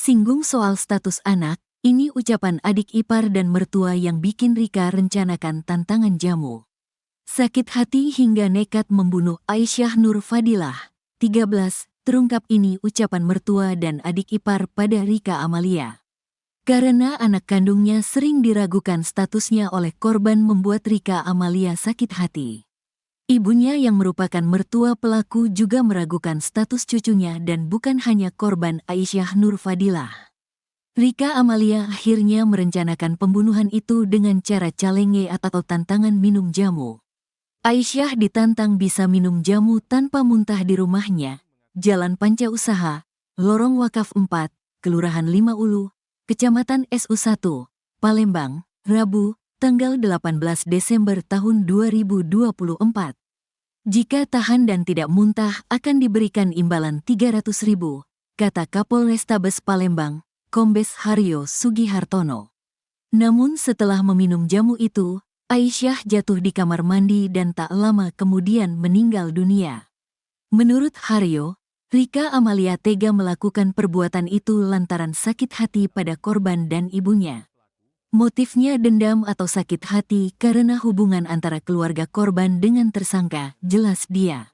Singgung soal status anak, ini ucapan adik ipar dan mertua yang bikin Rika rencanakan tantangan jamu. Sakit hati hingga nekat membunuh Aisyah Nur Fadilah. 13. Terungkap ini ucapan mertua dan adik ipar pada Rika Amalia. Karena anak kandungnya sering diragukan statusnya oleh korban membuat Rika Amalia sakit hati. Ibunya yang merupakan mertua pelaku juga meragukan status cucunya dan bukan hanya korban Aisyah Nur Fadilah. Rika Amalia akhirnya merencanakan pembunuhan itu dengan cara calenge atau tantangan minum jamu. Aisyah ditantang bisa minum jamu tanpa muntah di rumahnya, Jalan Panca Usaha, Lorong Wakaf 4, Kelurahan 5 Ulu, Kecamatan SU1, Palembang, Rabu, tanggal 18 Desember tahun 2024. Jika tahan dan tidak muntah akan diberikan imbalan 300.000, kata Kapolrestabes Palembang, Kombes Haryo Sugihartono. Namun setelah meminum jamu itu, Aisyah jatuh di kamar mandi dan tak lama kemudian meninggal dunia. Menurut Haryo, Rika Amalia tega melakukan perbuatan itu lantaran sakit hati pada korban dan ibunya. Motifnya dendam atau sakit hati karena hubungan antara keluarga korban dengan tersangka, jelas dia.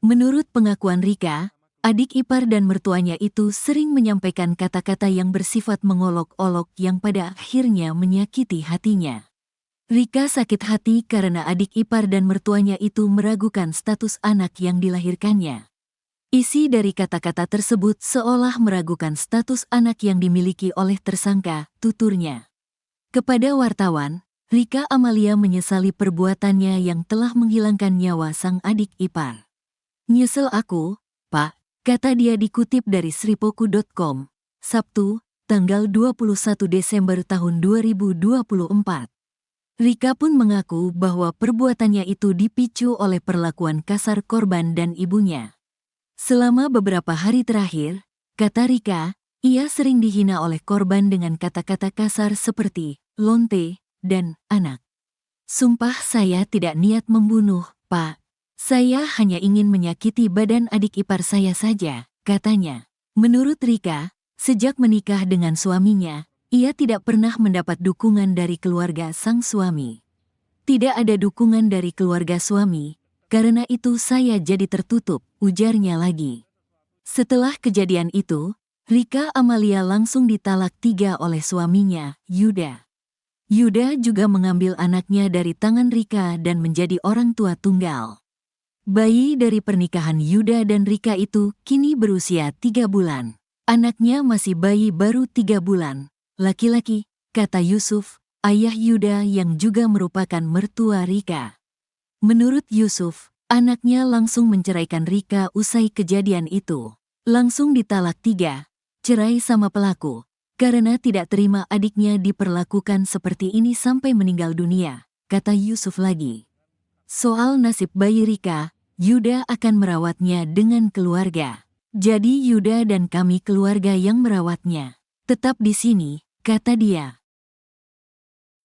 Menurut pengakuan Rika, adik ipar dan mertuanya itu sering menyampaikan kata-kata yang bersifat mengolok-olok yang pada akhirnya menyakiti hatinya. Rika sakit hati karena adik ipar dan mertuanya itu meragukan status anak yang dilahirkannya. Isi dari kata-kata tersebut seolah meragukan status anak yang dimiliki oleh tersangka, tuturnya. Kepada wartawan, Rika Amalia menyesali perbuatannya yang telah menghilangkan nyawa sang adik ipar. "Nyesel aku, Pak," kata dia dikutip dari sripoku.com, Sabtu, tanggal 21 Desember tahun 2024. Rika pun mengaku bahwa perbuatannya itu dipicu oleh perlakuan kasar korban dan ibunya. Selama beberapa hari terakhir, kata Rika, ia sering dihina oleh korban dengan kata-kata kasar seperti lonte dan anak. "Sumpah saya tidak niat membunuh, Pak. Saya hanya ingin menyakiti badan adik ipar saya saja," katanya. Menurut Rika, sejak menikah dengan suaminya, ia tidak pernah mendapat dukungan dari keluarga sang suami. "Tidak ada dukungan dari keluarga suami, karena itu saya jadi tertutup," ujarnya lagi. Setelah kejadian itu, Rika Amalia langsung ditalak 3 oleh suaminya, Yuda. Yuda juga mengambil anaknya dari tangan Rika dan menjadi orang tua tunggal. Bayi dari pernikahan Yuda dan Rika itu kini berusia 3 bulan. Anaknya masih bayi baru 3 bulan, laki-laki, kata Yusuf, ayah Yuda yang juga merupakan mertua Rika. Menurut Yusuf, anaknya langsung menceraikan Rika usai kejadian itu. Langsung ditalak 3, cerai sama pelaku, karena tidak terima adiknya diperlakukan seperti ini sampai meninggal dunia, kata Yusuf lagi. Soal nasib bayi Rika, Yuda akan merawatnya dengan keluarga. "Jadi Yuda dan kami keluarga yang merawatnya. Tetap di sini," kata dia.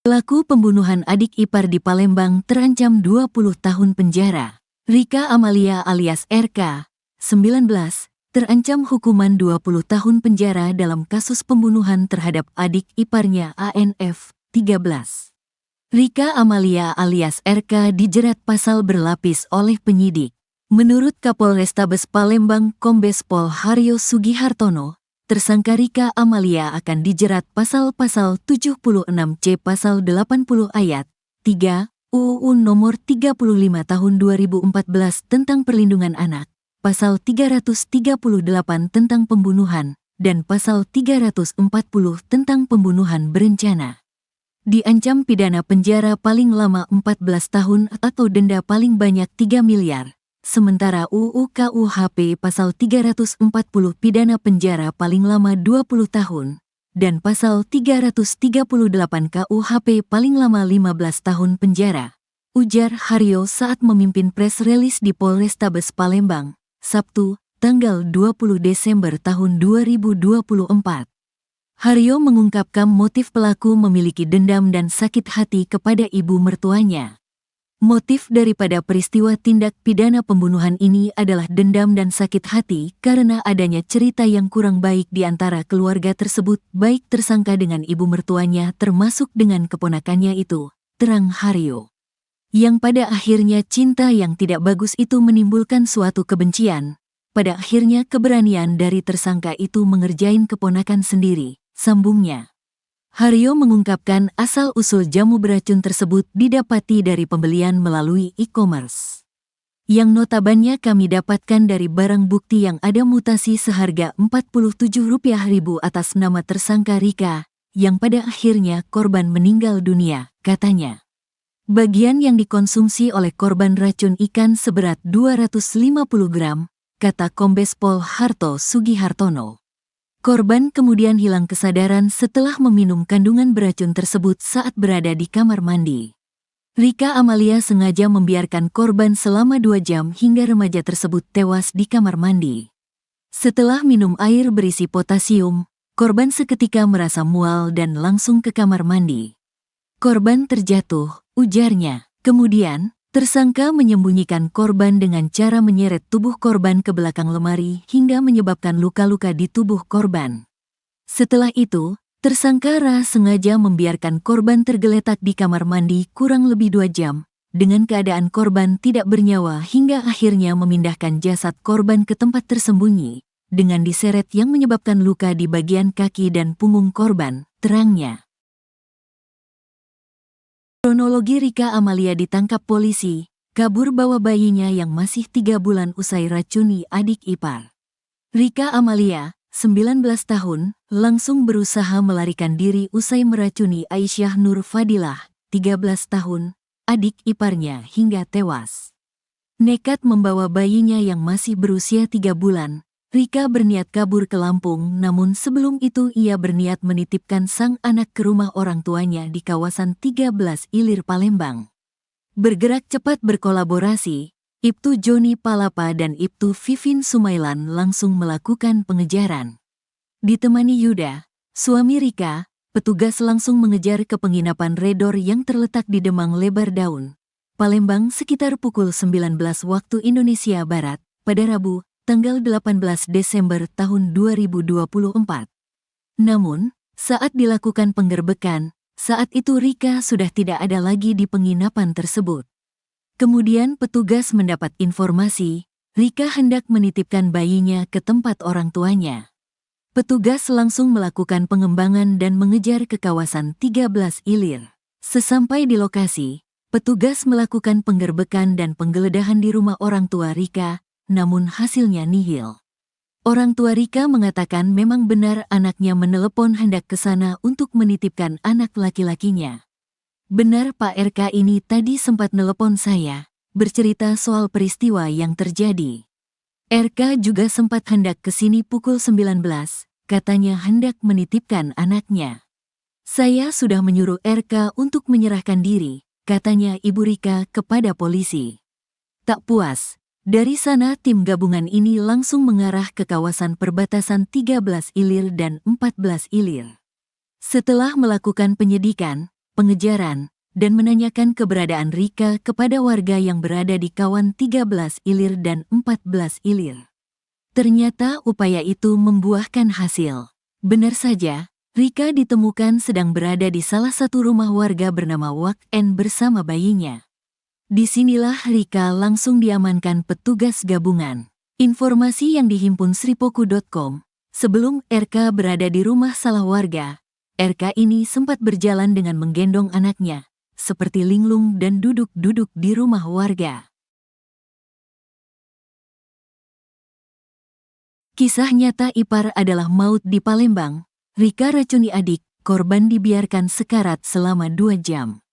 Pelaku pembunuhan adik ipar di Palembang terancam 20 tahun penjara. Rika Amalia alias RK, 19, terancam hukuman 20 tahun penjara dalam kasus pembunuhan terhadap adik iparnya ANF, 13. Rika Amalia alias RK dijerat pasal berlapis oleh penyidik. Menurut Kapolrestabes Palembang Kombes Pol Haryo Sugihartono, tersangka Rika Amalia akan dijerat pasal-pasal 76C pasal 80 ayat 3 UU nomor 35 tahun 2014 tentang perlindungan anak, pasal 338 tentang pembunuhan, dan pasal 340 tentang pembunuhan berencana. Diancam pidana penjara paling lama 14 tahun atau denda paling banyak 3 miliar. Sementara UU KUHP pasal 340 pidana penjara paling lama 20 tahun. Dan pasal 338 KUHP paling lama 15 tahun penjara. Ujar Haryo saat memimpin press release di Polrestabes Palembang, Sabtu, tanggal 20 Desember tahun 2024. Haryo mengungkapkan motif pelaku memiliki dendam dan sakit hati kepada ibu mertuanya. Motif daripada peristiwa tindak pidana pembunuhan ini adalah dendam dan sakit hati karena adanya cerita yang kurang baik di antara keluarga tersebut, baik tersangka dengan ibu mertuanya termasuk dengan keponakannya itu, terang Haryo. Yang pada akhirnya cinta yang tidak bagus itu menimbulkan suatu kebencian. Pada akhirnya keberanian dari tersangka itu mengerjain keponakan sendiri, sambungnya. Haryo mengungkapkan asal-usul jamu beracun tersebut didapati dari pembelian melalui e-commerce. Yang notabannya kami dapatkan dari barang bukti yang ada mutasi seharga Rp47.000 atas nama tersangka Rika, yang pada akhirnya korban meninggal dunia, katanya. Bagian yang dikonsumsi oleh korban racun ikan seberat 250 gram, kata Kombes Pol Harto Sugihartono. Korban kemudian hilang kesadaran setelah meminum kandungan beracun tersebut saat berada di kamar mandi. Rika Amalia sengaja membiarkan korban selama 2 jam hingga remaja tersebut tewas di kamar mandi. Setelah minum air berisi potasium, korban seketika merasa mual dan langsung ke kamar mandi. Korban terjatuh, ujarnya. Kemudian, tersangka menyembunyikan korban dengan cara menyeret tubuh korban ke belakang lemari hingga menyebabkan luka-luka di tubuh korban. Setelah itu, tersangka Ra sengaja membiarkan korban tergeletak di kamar mandi kurang lebih 2 jam, dengan keadaan korban tidak bernyawa hingga akhirnya memindahkan jasad korban ke tempat tersembunyi, dengan diseret yang menyebabkan luka di bagian kaki dan punggung korban, terangnya. Kronologi Rika Amalia ditangkap polisi, kabur bawa bayinya yang masih 3 bulan usai racuni adik ipar. Rika Amalia, 19 tahun, langsung berusaha melarikan diri usai meracuni Aisyah Nur Fadilah, 13 tahun, adik iparnya hingga tewas. Nekat membawa bayinya yang masih berusia 3 bulan, Rika berniat kabur ke Lampung, namun sebelum itu ia berniat menitipkan sang anak ke rumah orang tuanya di kawasan 13 Ilir Palembang. Bergerak cepat berkolaborasi, Ibtu Joni Palapa dan Ibtu Vivin Sumailan langsung melakukan pengejaran. Ditemani Yuda, suami Rika, petugas langsung mengejar ke penginapan Redor yang terletak di Demang Lebar Daun, Palembang sekitar pukul 19 waktu Indonesia Barat, pada Rabu, tanggal 18 Desember tahun 2024. Namun, saat dilakukan penggerbekan, saat itu Rika sudah tidak ada lagi di penginapan tersebut. Kemudian petugas mendapat informasi, Rika hendak menitipkan bayinya ke tempat orang tuanya. Petugas langsung melakukan pengembangan dan mengejar ke kawasan 13 Ilir. Sesampai di lokasi, petugas melakukan penggerbekan dan penggeledahan di rumah orang tua Rika, namun hasilnya nihil. Orang tua Rika mengatakan memang benar anaknya menelepon hendak ke sana untuk menitipkan anak laki-lakinya. Benar Pak RK ini tadi sempat nelepon saya, bercerita soal peristiwa yang terjadi. RK juga sempat hendak ke sini pukul 19, katanya hendak menitipkan anaknya. Saya sudah menyuruh RK untuk menyerahkan diri, katanya Ibu Rika kepada polisi. Tak puas, dari sana tim gabungan ini langsung mengarah ke kawasan perbatasan 13 Ilir dan 14 Ilir. Setelah melakukan penyidikan, pengejaran, dan menanyakan keberadaan Rika kepada warga yang berada di kawan 13 Ilir dan 14 Ilir. Ternyata upaya itu membuahkan hasil. Benar saja, Rika ditemukan sedang berada di salah satu rumah warga bernama Wak N bersama bayinya. Disinilah Rika langsung diamankan petugas gabungan. Informasi yang dihimpun sripoku.com, sebelum RK berada di rumah salah warga, RK ini sempat berjalan dengan menggendong anaknya, seperti linglung dan duduk-duduk di rumah warga. Kisah nyata ipar adalah maut di Palembang. Rika racuni adik, korban dibiarkan sekarat selama 2 jam.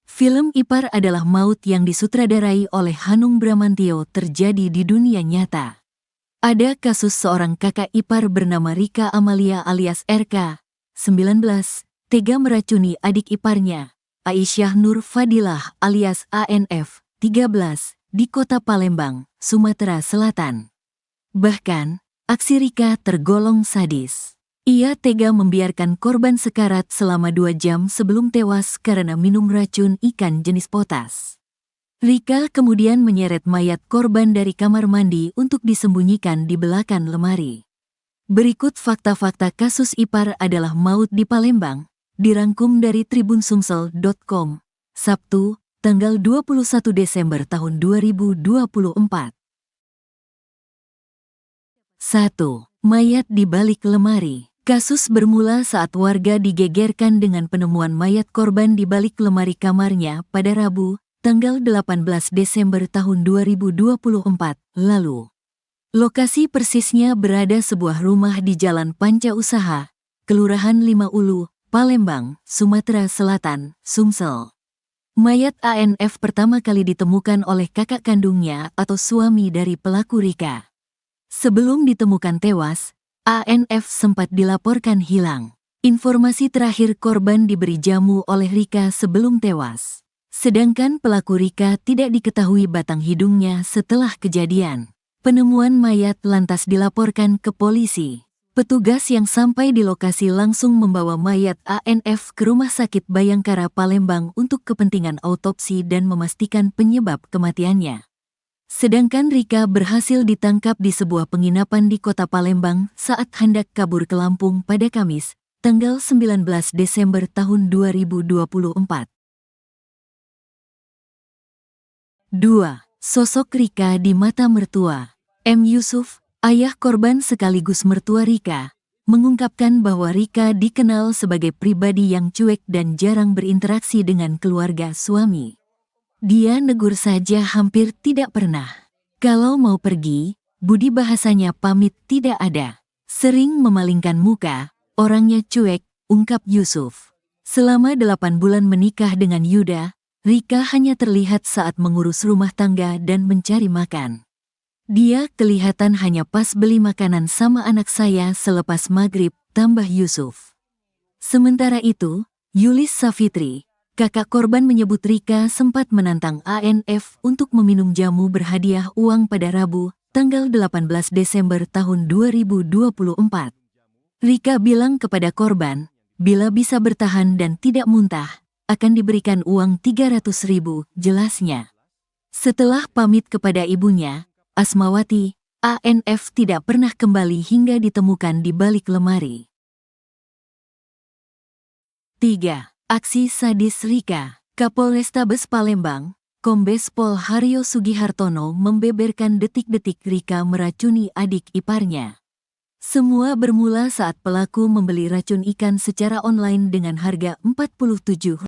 Film Ipar adalah maut yang disutradarai oleh Hanung Bramantio terjadi di dunia nyata. Ada kasus seorang kakak ipar bernama Rika Amalia alias RK, 19, tega meracuni adik iparnya, Aisyah Nur Fadilah alias ANF, 13, di kota Palembang, Sumatera Selatan. Bahkan, aksi Rika tergolong sadis. Ia tega membiarkan korban sekarat selama 2 jam sebelum tewas karena minum racun ikan jenis potas. Rika kemudian menyeret mayat korban dari kamar mandi untuk disembunyikan di belakang lemari. Berikut fakta-fakta kasus ipar adalah maut di Palembang, dirangkum dari tribunsumsel.com, Sabtu, tanggal 21 Desember tahun 2024. 1. Mayat di balik lemari. Kasus bermula saat warga digegerkan dengan penemuan mayat korban di balik lemari kamarnya pada Rabu, tanggal 18 Desember tahun 2024 lalu. Lokasi persisnya berada sebuah rumah di Jalan Panca Usaha, Kelurahan Lima Ulu, Palembang, Sumatera Selatan, Sumsel. Mayat ANF pertama kali ditemukan oleh kakak kandungnya atau suami dari pelaku Rika. Sebelum ditemukan tewas, ANF sempat dilaporkan hilang. Informasi terakhir korban diberi jamu oleh Rika sebelum tewas. Sedangkan pelaku Rika tidak diketahui batang hidungnya setelah kejadian. Penemuan mayat lantas dilaporkan ke polisi. Petugas yang sampai di lokasi langsung membawa mayat ANF ke Rumah Sakit Bayangkara Palembang untuk kepentingan autopsi dan memastikan penyebab kematiannya. Sedangkan Rika berhasil ditangkap di sebuah penginapan di kota Palembang saat hendak kabur ke Lampung pada Kamis, tanggal 19 Desember tahun 2024. 2. Sosok Rika di mata mertua. M. Yusuf, ayah korban sekaligus mertua Rika, mengungkapkan bahwa Rika dikenal sebagai pribadi yang cuek dan jarang berinteraksi dengan keluarga suami. Dia negur saja hampir tidak pernah. Kalau mau pergi, budi bahasanya pamit tidak ada. Sering memalingkan muka, orangnya cuek, ungkap Yusuf. Selama 8 bulan menikah dengan Yuda, Rika hanya terlihat saat mengurus rumah tangga dan mencari makan. Dia kelihatan hanya pas beli makanan sama anak saya selepas maghrib, tambah Yusuf. Sementara itu, Yulis Safitri, kakak korban menyebut Rika sempat menantang ANF untuk meminum jamu berhadiah uang pada Rabu, tanggal 18 Desember tahun 2024. Rika bilang kepada korban, bila bisa bertahan dan tidak muntah, akan diberikan uang 300.000, jelasnya. Setelah pamit kepada ibunya, Asmawati, ANF tidak pernah kembali hingga ditemukan di balik lemari. 3. Aksi sadis Rika. Kapolrestabes Palembang, Kombes Pol Haryo Sugihartono membeberkan detik-detik Rika meracuni adik iparnya. Semua bermula saat pelaku membeli racun ikan secara online dengan harga 47.000.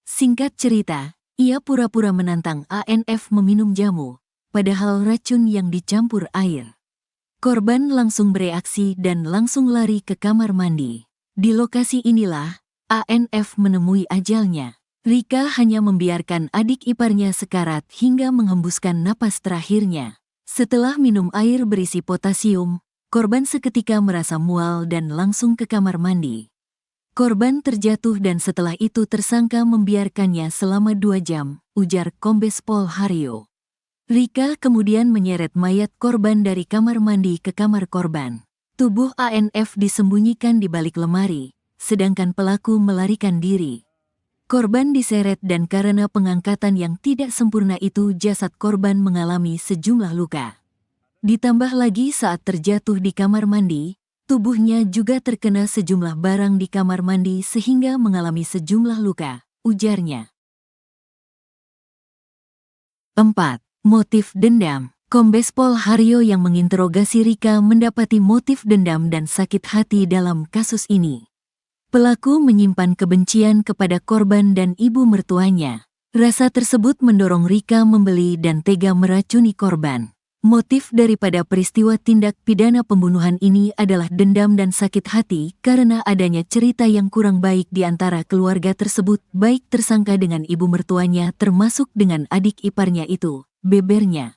Singkat cerita, ia pura-pura menantang ANF meminum jamu, padahal racun yang dicampur air. Korban langsung bereaksi dan langsung lari ke kamar mandi. Di lokasi inilah ANF menemui ajalnya. Rika hanya membiarkan adik iparnya sekarat hingga menghembuskan napas terakhirnya. Setelah minum air berisi potasium, korban seketika merasa mual dan langsung ke kamar mandi. Korban terjatuh dan setelah itu tersangka membiarkannya selama 2 jam, ujar Kombes Pol Haryo. Rika kemudian menyeret mayat korban dari kamar mandi ke kamar korban. Tubuh ANF disembunyikan di balik lemari, sedangkan pelaku melarikan diri. Korban diseret dan karena pengangkatan yang tidak sempurna itu jasad korban mengalami sejumlah luka. Ditambah lagi saat terjatuh di kamar mandi, tubuhnya juga terkena sejumlah barang di kamar mandi sehingga mengalami sejumlah luka, ujarnya. 4. Motif dendam. Kombes Pol Haryo yang menginterogasi Rika mendapati motif dendam dan sakit hati dalam kasus ini. Pelaku menyimpan kebencian kepada korban dan ibu mertuanya. Rasa tersebut mendorong Rika membeli dan tega meracuni korban. Motif daripada peristiwa tindak pidana pembunuhan ini adalah dendam dan sakit hati karena adanya cerita yang kurang baik di antara keluarga tersebut, baik tersangka dengan ibu mertuanya termasuk dengan adik iparnya itu, bebernya.